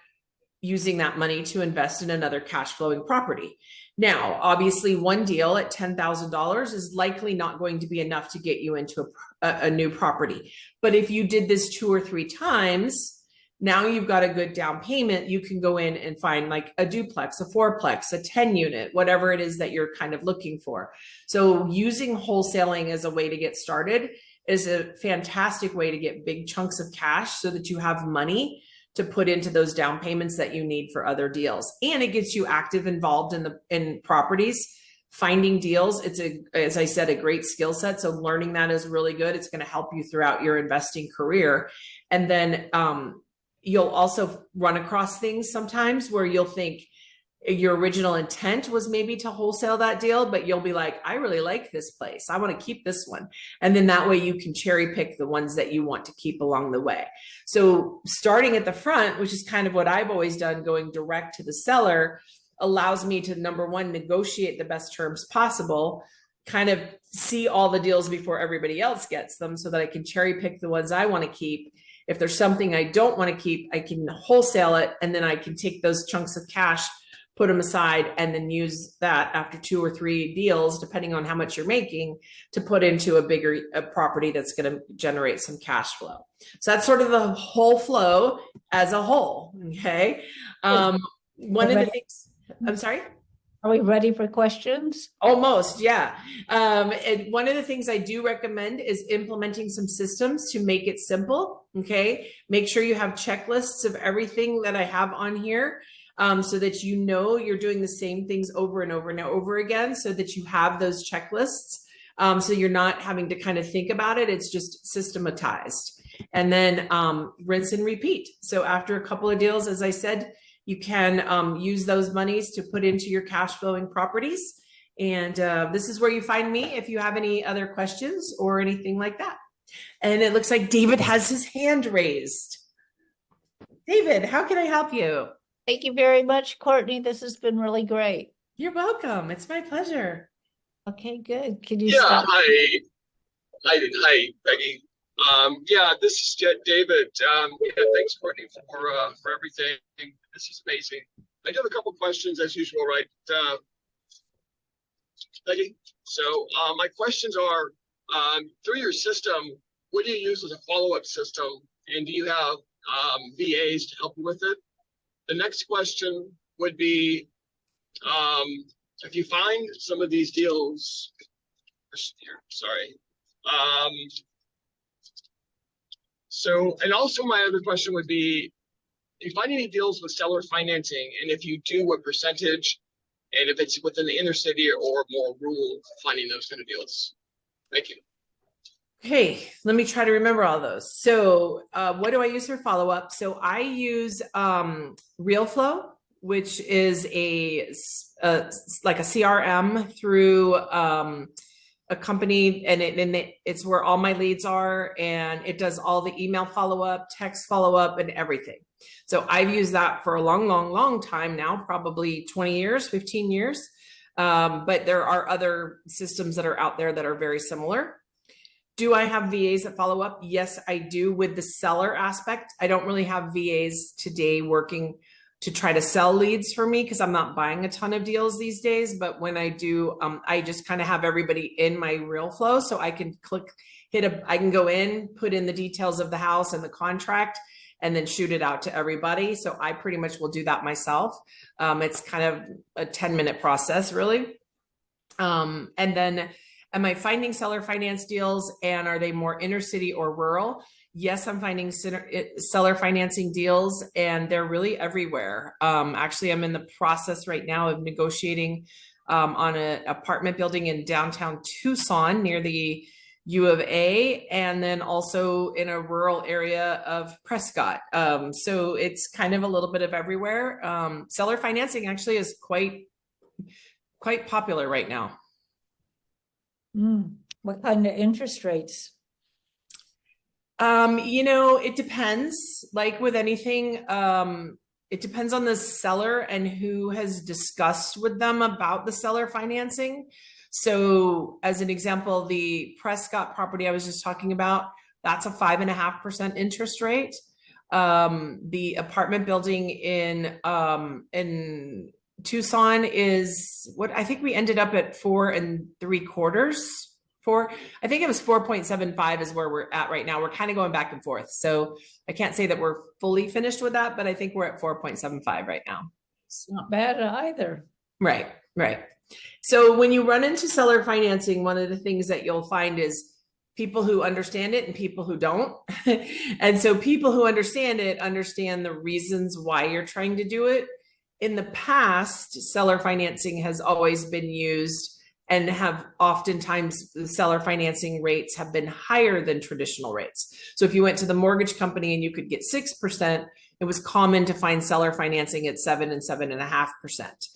using that money to invest in another cash flowing property. Now, obviously one deal at $10,000 is likely not going to be enough to get you into a new property. But if you did this 2 or 3 times, now you've got a good down payment. You can go in and find like a duplex, a 4-plex, a 10 unit, whatever it is that you're kind of looking for. So using wholesaling as a way to get started is a fantastic way to get big chunks of cash so that you have money to put into those down payments that you need for other deals. And it gets you active, involved in properties, finding deals. It's as I said, a great skill set. So learning that is really good. It's going to help you throughout your investing career. And then you'll also run across things sometimes where you'll think your original intent was maybe to wholesale that deal, but you'll be like, I really like this place. I want to keep this one. And then that way you can cherry pick the ones that you want to keep along the way. So starting at the front, which is kind of what I've always done, going direct to the seller, allows me to, number one, negotiate the best terms possible, kind of see all the deals before everybody else gets them so that I can cherry pick the ones I want to keep. If there's something I don't want to keep, I can wholesale it, and then I can take those chunks of cash, put them aside, and then use that after 2 or 3 deals, depending on how much you're making, to put into a property that's going to generate some cash flow. So that's sort of the whole flow as a whole. Okay. One of the things, I'm sorry. Are we ready for questions? Almost, yeah. And one of the things I do recommend is implementing some systems to make it simple. Okay. Make sure you have checklists of everything that I have on here. So that you know you're doing the same things over and over and over again, so that you have those checklists. So you're not having to kind of think about it. It's just systematized. And then rinse and repeat. So after a couple of deals, as I said, you can use those monies to put into your cash flowing properties. And this is where you find me if you have any other questions or anything like that. And it looks like David has his hand raised. David, how can I help you? Thank you very much, Courtney. This has been really great. You're welcome. It's my pleasure. Okay, good. Can you Yeah, start? hi, Peggy. Yeah, this is David. Yeah, thanks, Courtney, for everything. This is amazing. I do have a couple questions as usual, right, Peggy? So my questions are, through your system, what do you use as a follow-up system, and do you have VAs to help you with it? The next question would be, if you find some of these deals, sorry. So, and also my other question would be, if you find any deals with seller financing, and if you do, what percentage, and if it's within the inner city or more rural, finding those kind of deals? Thank you. Okay, let me try to remember all those. So, what do I use for follow-up? So I use RealFlow, which is like a CRM through a company, and it's where all my leads are, and it does all the email follow-up, text follow-up, and everything. So I've used that for a long time now, probably 20 years, 15 years. But there are other systems that are out there that are very similar. Do I have VAs that follow up? Yes, I do with the seller aspect. I don't really have VAs today working to try to sell leads for me because I'm not buying a ton of deals these days. But when I do, I just kind of have everybody in my RealFlow, so I can I can go in, put in the details of the house and the contract, and then shoot it out to everybody. So I pretty much will do that myself. It's kind of a 10-minute process, really. And then, am I finding seller finance deals, and are they more inner city or rural? Yes, I'm finding seller financing deals, and they're really everywhere. Actually, I'm in the process right now of negotiating on an apartment building in downtown Tucson near the U of A, and then also in a rural area of Prescott. So it's kind of a little bit of everywhere. Seller financing actually is quite popular right now. What kind of interest rates? It depends. Like with anything, it depends on the seller and who has discussed with them about the seller financing. So as an example, the Prescott property I was just talking about, that's a 5.5% interest rate. The apartment building in Tucson is what I think we ended up at 4 3/4. I think it was 4.75 is where we're at right now. We're kind of going back and forth. So I can't say that we're fully finished with that, but I think we're at 4.75 right now. It's not bad either. Right. So when you run into seller financing, one of the things that you'll find is people who understand it and people who don't. And so people who understand it understand the reasons why you're trying to do it. In the past, seller financing has always been used, and have oftentimes the seller financing rates have been higher than traditional rates. So if you went to the mortgage company and you could get 6%, it was common to find seller financing at 7 and 7.5%.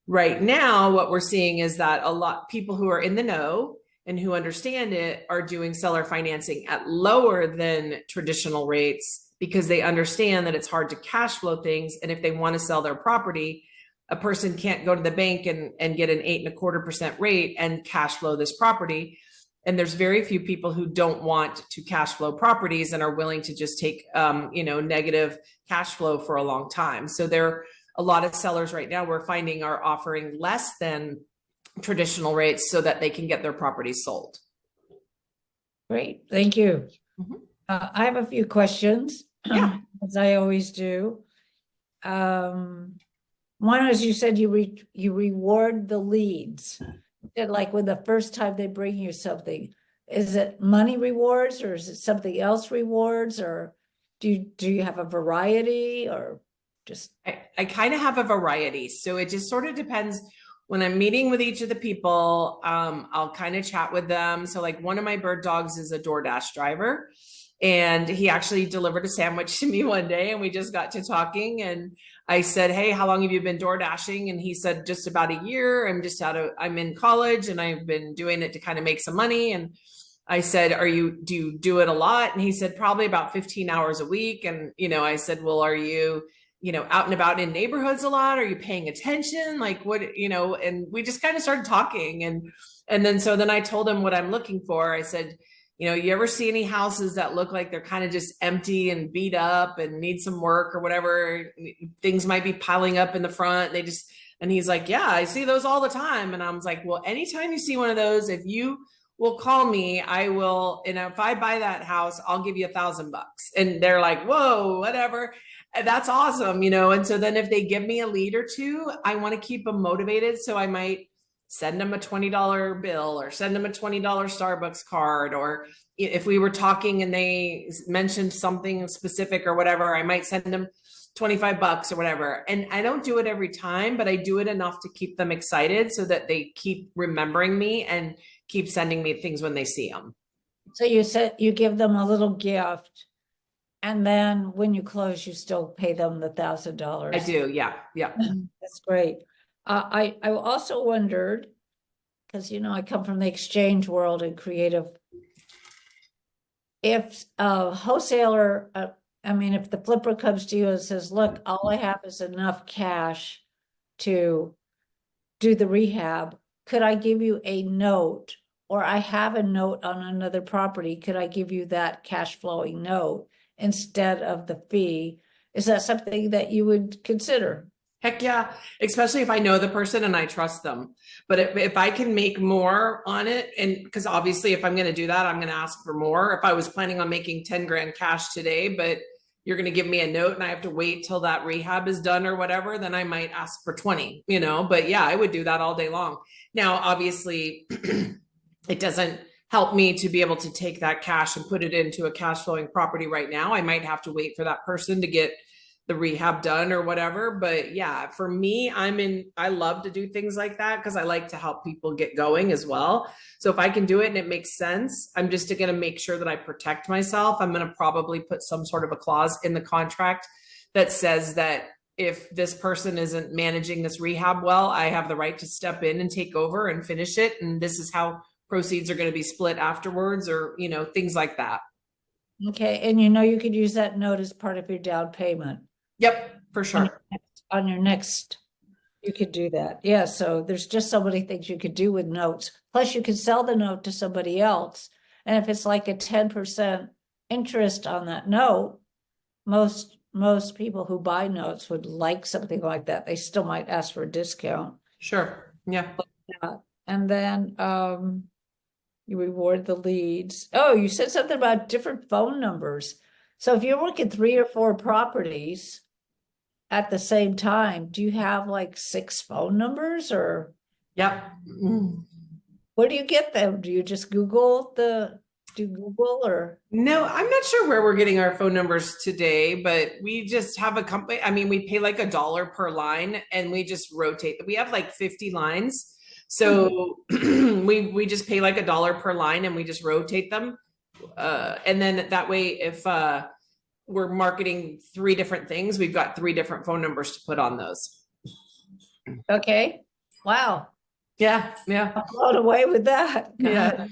Right now, what we're seeing is that a lot of people who are in the know and who understand it are doing seller financing at lower than traditional rates because they understand that it's hard to cash flow things. And if they want to sell their property, a person can't go to the bank and get an 8.25% rate and cash flow this property. And there's very few people who don't want to cash flow properties and are willing to just take, negative cash flow for a long time. So there are a lot of sellers right now we're finding are offering less than traditional rates so that they can get their properties sold. Great, thank you. Mhm. I have a few questions, Yeah. as I always do. One is, you said you reward the leads. Like when the first time they bring you something, is it money rewards or is it something else rewards, or do you have a variety, or just? I kind of have a variety. So it just sort of depends. When I'm meeting with each of the people, I'll kind of chat with them. So like one of my bird dogs is a DoorDash driver, and he actually delivered a sandwich to me one day, and we just got to talking, and I said, "Hey, how long have you been door dashing?" And he said, "Just about a year. I'm in college and I've been doing it to kind of make some money." And I said, do you do it a lot? And he said, probably about 15 hours a week. And, I said, well, are you, out and about in neighborhoods a lot? Are you paying attention? Like what, and we just kind of started talking. And then I told him what I'm looking for. I said, you ever see any houses that look like they're kind of just empty and beat up and need some work or whatever? Things might be piling up in the front. And he's like, yeah, I see those all the time. And I was like, well, anytime you see one of those, if you will call me, I will, and if I buy that house, I'll give you $1,000. And they're like, whoa, whatever. And that's awesome. And so then if they give me a lead or two, I want to keep them motivated. So I might send them a $20 bill or send them a $20 Starbucks card. Or if we were talking and they mentioned something specific or whatever, I might send them $25 or whatever. And I don't do it every time, but I do it enough to keep them excited so that they keep remembering me and keep sending me things when they see them. So you said you give them a little gift, and then when you close, you still pay them the $1,000. I do. Yeah. Yeah. That's great. I also wondered, because I come from the exchange world and creative. If a wholesaler, if the flipper comes to you and says, look, all I have is enough cash to do the rehab, could I give you a note? Or I have a note on another property, could I give you that cash flowing note instead of the fee? Is that something that you would consider? Heck yeah, especially if I know the person and I trust them. But if I can make more on it, and because obviously if I'm going to do that, I'm going to ask for more. If I was planning on making 10 grand cash today, but you're going to give me a note and I have to wait till that rehab is done or whatever, then I might ask for 20, but yeah, I would do that all day long. Now, obviously it doesn't help me to be able to take that cash and put it into a cash flowing property right now. I might have to wait for that person to get the rehab done or whatever. But yeah, for me, I love to do things like that because I like to help people get going as well. So if I can do it and it makes sense, I'm just going to make sure that I protect myself. I'm going to probably put some sort of a clause in the contract that says that if this person isn't managing this rehab well, I have the right to step in and take over and finish it. And this is how proceeds are going to be split afterwards, or, things like that. Okay, and you could use that note as part of your down payment. Yep, for sure. On your next, you could do that. Yeah, so there's just so many things you could do with notes. Plus, you could sell the note to somebody else. And if it's like a 10% interest on that note, most people who buy notes would like something like that. They still might ask for a discount. Sure. Yeah. And then you reward the leads. Oh, you said something about different phone numbers. So if you're working 3 or 4 properties at the same time, do you have like 6 phone numbers, or Yep. where do you get them? Do you just do Google, or? No, I'm not sure where we're getting our phone numbers today, but we just have a company. I mean, we pay like $1 per line and we just rotate. We have like 50 lines. So we just pay like $1 per line and we just rotate them. And then that way, if we're marketing 3 different things, we've got 3 different phone numbers to put on those. Okay. Wow. Yeah. Yeah. I'm blown away with that. Yeah.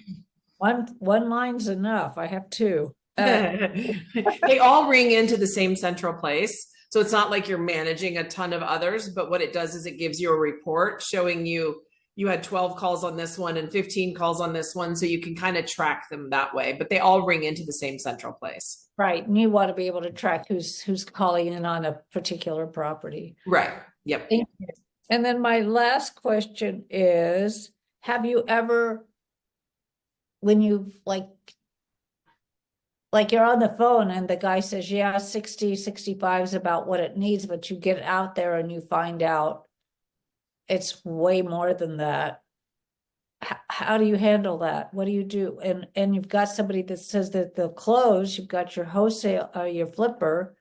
One line's enough. I have 2. They all ring into the same central place. So it's not like you're managing a ton of others, but what it does is it gives you a report showing you had 12 calls on this one and 15 calls on this one. So you can kind of track them that way, but they all ring into the same central place. Right. And you want to be able to track who's calling in on a particular property. Right. Yep. Thank you. And then my last question is, have you ever, when you've like you're on the phone and the guy says, yeah, 60, 65 is about what it needs, but you get out there and you find out it's way more than that. How do you handle that? What do you do? And you've got somebody that says that they'll close, you've got your wholesale, your flipper.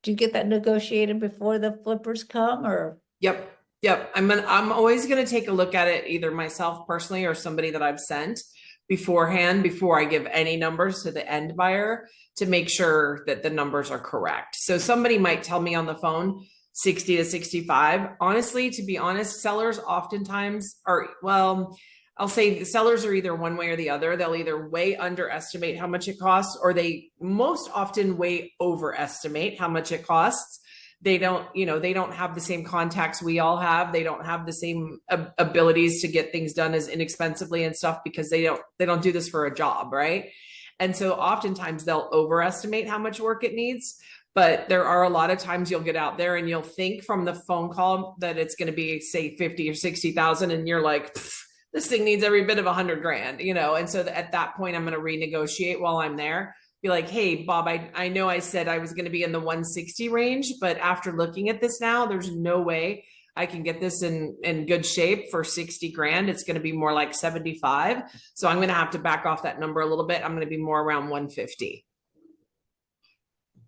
Do you get that negotiated before the flippers come, or? Yep. Yep. I'm always going to take a look at it, either myself personally or somebody that I've sent beforehand, before I give any numbers to the end buyer, to make sure that the numbers are correct. So somebody might tell me on the phone 60 to 65. Honestly, to be honest, sellers oftentimes are, well, I'll say the sellers are either one way or the other. They'll either way underestimate how much it costs, or they most often way overestimate how much it costs. They don't have the same contacts we all have. They don't have the same abilities to get things done as inexpensively and stuff, because they don't do this for a job, right? And so oftentimes they'll overestimate how much work it needs. But there are a lot of times you'll get out there and you'll think from the phone call that it's going to be, say, 50 or 60,000, and you're like, this thing needs every bit of 100 grand, And so at that point, I'm going to renegotiate while I'm there. Be like, hey, Bob, I know I said I was going to be in the 160 range, but after looking at this now, there's no way I can get this in good shape for 60 grand. It's going to be more like 75. So I'm going to have to back off that number a little bit. I'm going to be more around 150.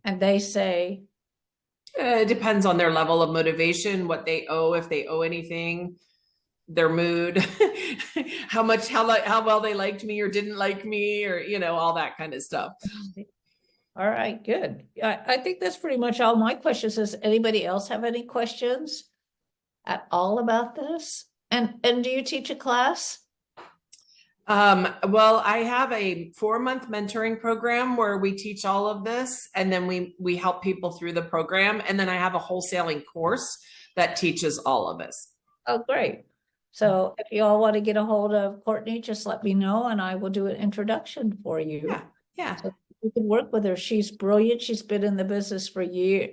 And they say? It depends on their level of motivation, what they owe, if they owe anything. their mood, how well they liked me or didn't like me, or, all that kind of stuff. All right, good. I think that's pretty much all my questions. Does anybody else have any questions at all about this? And do you teach a class? Well, I have a 4-month mentoring program where we teach all of this, and then we help people through the program. And then I have a wholesaling course that teaches all of this. Oh, great. So if you all want to get a hold of Cortney, just let me know and I will do an introduction for you. Yeah. So you can work with her. She's brilliant. She's been in the business for years.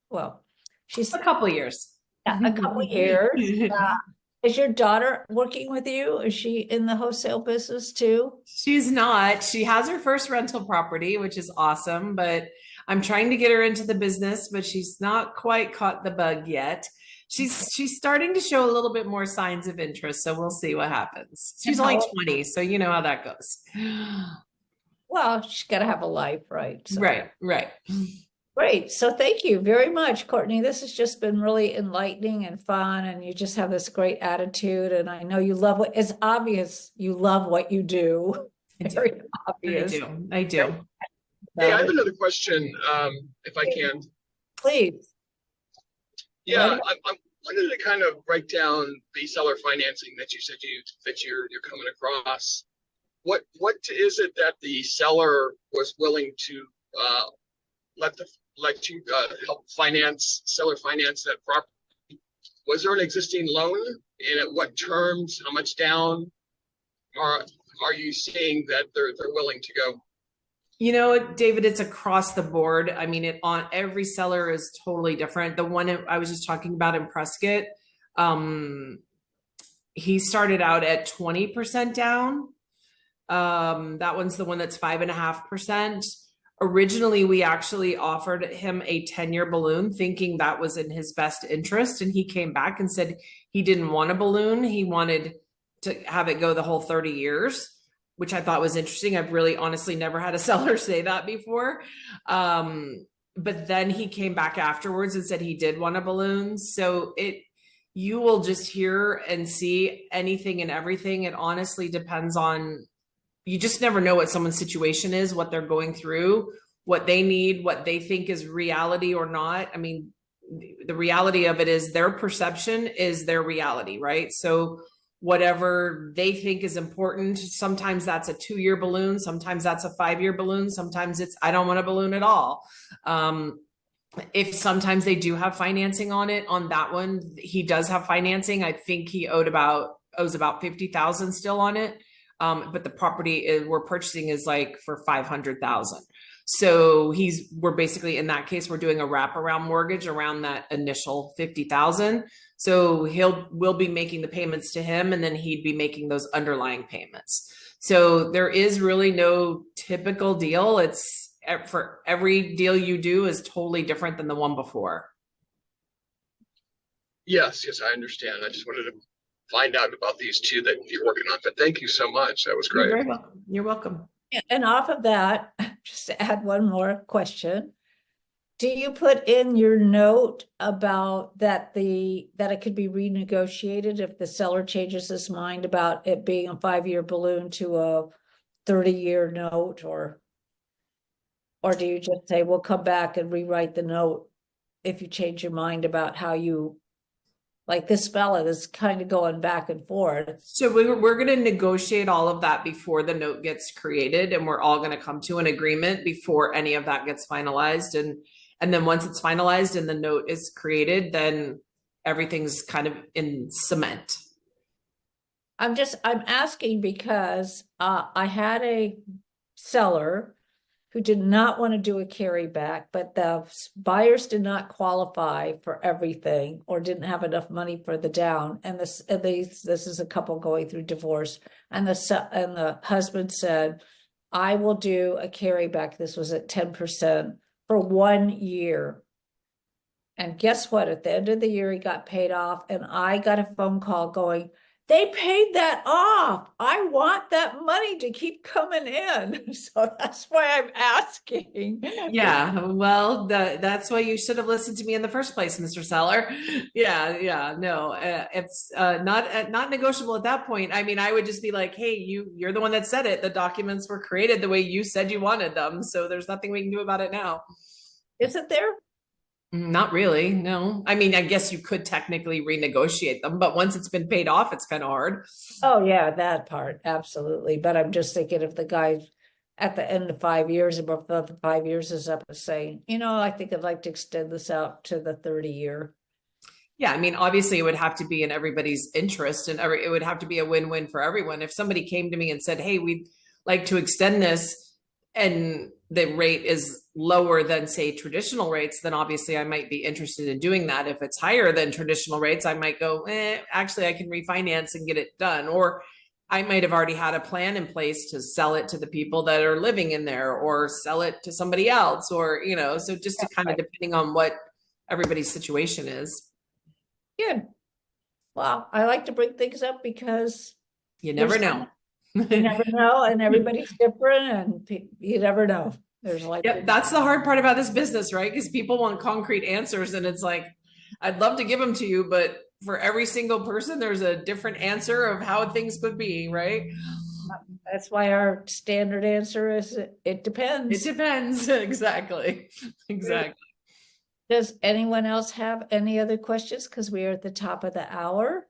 Well, she's A couple years. a couple years. Is your daughter working with you? Is she in the wholesale business too? She's not. She has her first rental property, which is awesome, but I'm trying to get her into the business, but she's not quite caught the bug yet. She's starting to show a little bit more signs of interest, so we'll see what happens. She's only 20, so you know how that goes. Well, she's got to have a life, right? So. Right. Great. So thank you very much, Cortney. This has just been really enlightening and fun, and you just have this great attitude. And I know you love it's obvious you love what you do. Very obvious. I do. Hey, I have another question, if I can. Please. Yeah, I wanted to kind of break down the seller financing that you said you're coming across. What is it that the seller was willing to let you help seller finance that property? Was there an existing loan, and at what terms? How much down are you seeing that they're willing to go? David, it's across the board. I mean, on every seller is totally different. The one I was just talking about in Prescott, he started out at 20% down. That one's the one that's 5.5%. Originally, we actually offered him a 10-year balloon, thinking that was in his best interest. And he came back and said he didn't want a balloon. He wanted to have it go the whole 30 years, which I thought was interesting. I've really honestly never had a seller say that before. But then he came back afterwards and said he did want a balloon. So you will just hear and see anything and everything. It honestly depends on, you just never know what someone's situation is, what they're going through, what they need, what they think is reality or not. I mean, the reality of it is their perception is their reality, right? So whatever they think is important, sometimes that's a 2-year balloon, sometimes that's a 5-year balloon, sometimes it's I don't want a balloon at all. If sometimes they do have financing on it, on that one, he does have financing. I think he owes about $50,000 still on it. But the property we're purchasing is like for $500,000. So we're basically, in that case, we're doing a wraparound mortgage around that initial $50,000. So we'll be making the payments to him, and then he'd be making those underlying payments. So there is really no typical deal. It's for every deal you do is totally different than the one before. Yes, I understand. I just wanted to find out about these two that you're working on. But thank you so much. That was great. You're very welcome. You're welcome. And off of that, just to add one more question. Do you put in your note about that it could be renegotiated if the seller changes his mind about it being a 5-year balloon to a 30-year note, or do you just say, we'll come back and rewrite the note if you change your mind about how you, like this fella is kind of going back and forth? So we're going to negotiate all of that before the note gets created, and we're all going to come to an agreement before any of that gets finalized. And then once it's finalized and the note is created, then everything's kind of in cement. I'm asking because I had a seller who did not want to do a carryback, but the buyers did not qualify for everything or didn't have enough money for the down. And this is a couple going through divorce. And the husband said, I will do a carryback. This was at 10% for 1 year. And guess what? At the end of the year, he got paid off. And I got a phone call going, They paid that off. I want that money to keep coming in. So that's why I'm asking. Yeah, well, that's why you should have listened to me in the first place, Mr. Seller. Yeah, no, it's not negotiable at that point. I mean, I would just be like, hey, you're the one that said it. The documents were created the way you said you wanted them, so there's nothing we can do about it now. Isn't there? Not really, no. I mean, I guess you could technically renegotiate them, but once it's been paid off, it's kind of hard. Oh, yeah, that part, absolutely. But I'm just thinking if the guy at the end of 5 years, or before the 5 years is up, is saying, I think I'd like to extend this out to the 30-year. Yeah, I mean, obviously it would have to be in everybody's interest and it would have to be a win-win for everyone. If somebody came to me and said, hey, we'd like to extend this and the rate is lower than, say, traditional rates, then obviously I might be interested in doing that. If it's higher than traditional rates, I might go, actually, I can refinance and get it done. Or I might have already had a plan in place to sell it to the people that are living in there or sell it to somebody else, or, so just to kind of depending on what everybody's situation is. Good. Well, I like to bring things up because You never know. you never know, and everybody's different, and you never know. There's like, Yep, that's the hard part about this business, right? Because people want concrete answers, and it's like, I'd love to give them to you, but for every single person, there's a different answer of how things could be, right? that's why our standard answer is it depends. It depends. Exactly. Does anyone else have any other questions? Because we are at the top of the hour.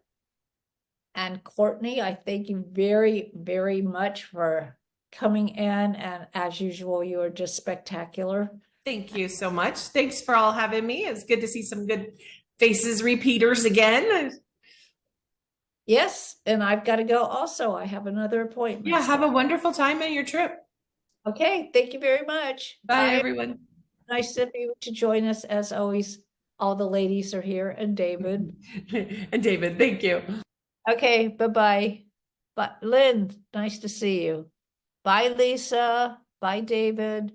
And Cortney, I thank you very, very much for coming in. And as usual, you are just spectacular. Thank you so much. Thanks for all having me. It's good to see some good faces, repeaters again. Yes, and I've got to go also. I have another appointment. Yeah, have a wonderful time on your trip. Okay, thank you very much. Bye, everyone. Nice of you to join us as always. All the ladies are here, and David. And David, thank you. Okay, bye-bye. But Lynn, nice to see you. Bye, Lisa. Bye, David.